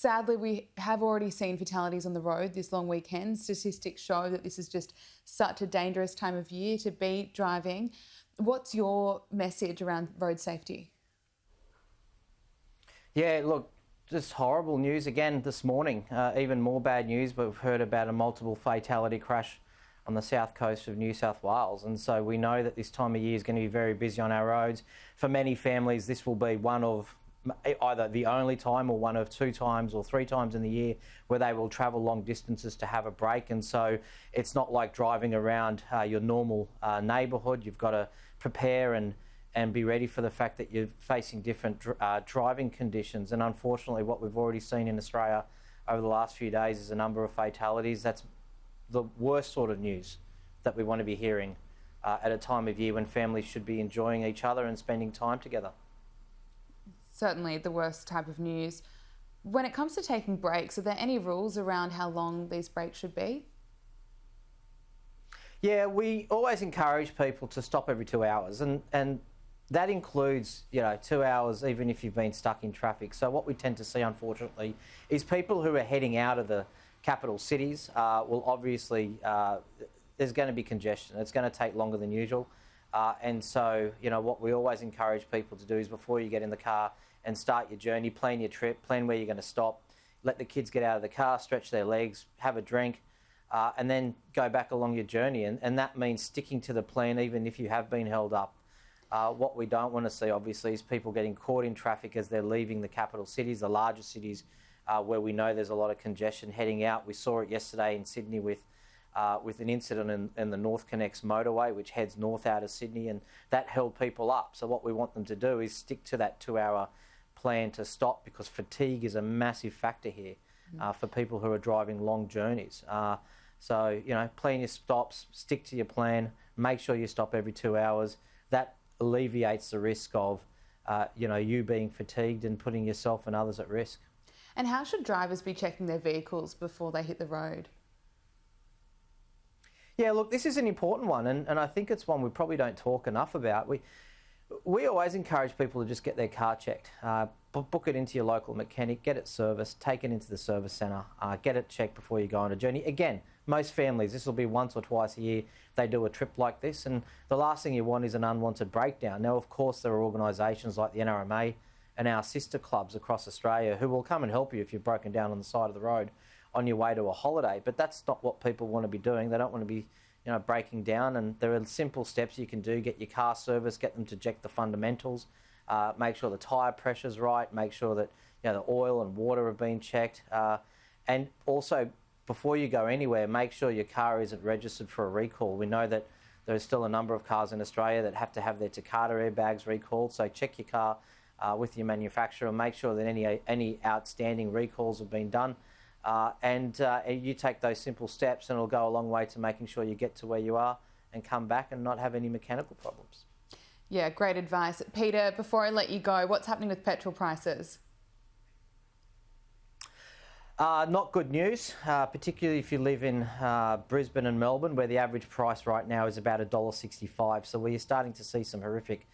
sadly, we have already seen fatalities on the road this long weekend. Statistics show that this is just such a dangerous time of year to be driving. What's your message around road safety? Yeah, look, just horrible news again this morning. Even more bad news, but we've heard about a multiple fatality crash on the south coast of New South Wales. And so we know that this time of year is going to be very busy on our roads. For many families, this will be one of either the only time or one of 2 times or 3 times in the year where they will travel long distances to have a break. And so it's not like driving around your normal neighbourhood. You've got to prepare and be ready for the fact that you're facing different driving conditions. And unfortunately, what we've already seen in Australia over the last few days is a number of fatalities. That's the worst sort of news that we want to be hearing at a time of year when families should be enjoying each other and spending time together. Certainly the worst type of news. When it comes to taking breaks, are there any rules around how long these breaks should be? Yeah, we always encourage people to stop every 2 hours, and that includes, 2 hours even if you've been stuck in traffic. So what we tend to see, unfortunately, is people who are heading out of the capital cities will obviously, there's going to be congestion. It's going to take longer than usual. And so, what we always encourage people to do is before you get in the car and start your journey, plan your trip, plan where you're going to stop, let the kids get out of the car, stretch their legs, have a drink, and then go back along your journey. And that means sticking to the plan even if you have been held up. What we don't want to see, obviously, is people getting caught in traffic as they're leaving the capital cities, the larger cities, where we know there's a lot of congestion heading out. We saw it yesterday in Sydney with an incident in the North Connects motorway, which heads north out of Sydney, and that held people up. So what we want them to do is stick to that 2-hour plan to stop, because fatigue is a massive factor here for people who are driving long journeys. So, plan your stops, stick to your plan, make sure you stop every 2 hours. That alleviates the risk of, you being fatigued and putting yourself and others at risk. And how should drivers be checking their vehicles before they hit the road? Yeah, look, this is an important one, and I think it's one we probably don't talk enough about. We always encourage people to just get their car checked. Book it into your local mechanic, get it serviced, take it into the service centre, get it checked before you go on a journey. Again, most families, this will be once or twice a year they do a trip like this, and the last thing you want is an unwanted breakdown. Now, of course, there are organisations like the NRMA and our sister clubs across Australia who will come and help you if you've broken down on the side of the road on your way to a holiday, but that's not what people want to be doing. They don't want to be breaking down, and there are simple steps you can do. Get your car serviced, get them to check the fundamentals, make sure the tyre pressure's right, make sure that the oil and water have been checked, and also before you go anywhere, make sure your car isn't registered for a recall. We know that there's still a number of cars in Australia that have to have their Takata airbags recalled, so check your car with your manufacturer and make sure that any outstanding recalls have been done. And you take those simple steps and it'll go a long way to making sure you get to where you are and come back and not have any mechanical problems. Yeah, great advice. Peter, before I let you go, what's happening with petrol prices? Not good news, particularly if you live in Brisbane and Melbourne, where the average price right now is about $1.65. So we're starting to see some horrific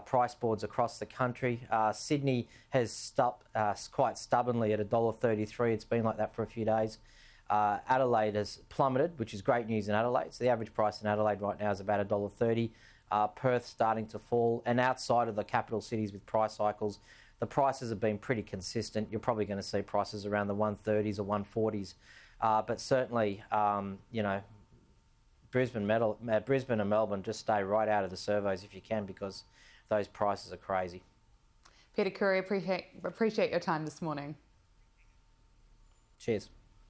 price boards across the country. Sydney has stopped quite stubbornly at $1.33. It's been like that for a few days. Adelaide has plummeted, which is great news in Adelaide. So the average price in Adelaide right now is about $1.30. Perth starting to fall. And outside of the capital cities with price cycles, the prices have been pretty consistent. You're probably going to see prices around the 130s or 140s. But certainly, Brisbane and Melbourne, just stay right out of the servos if you can, because those prices are crazy. Peter Khoury, appreciate your time this morning. Cheers.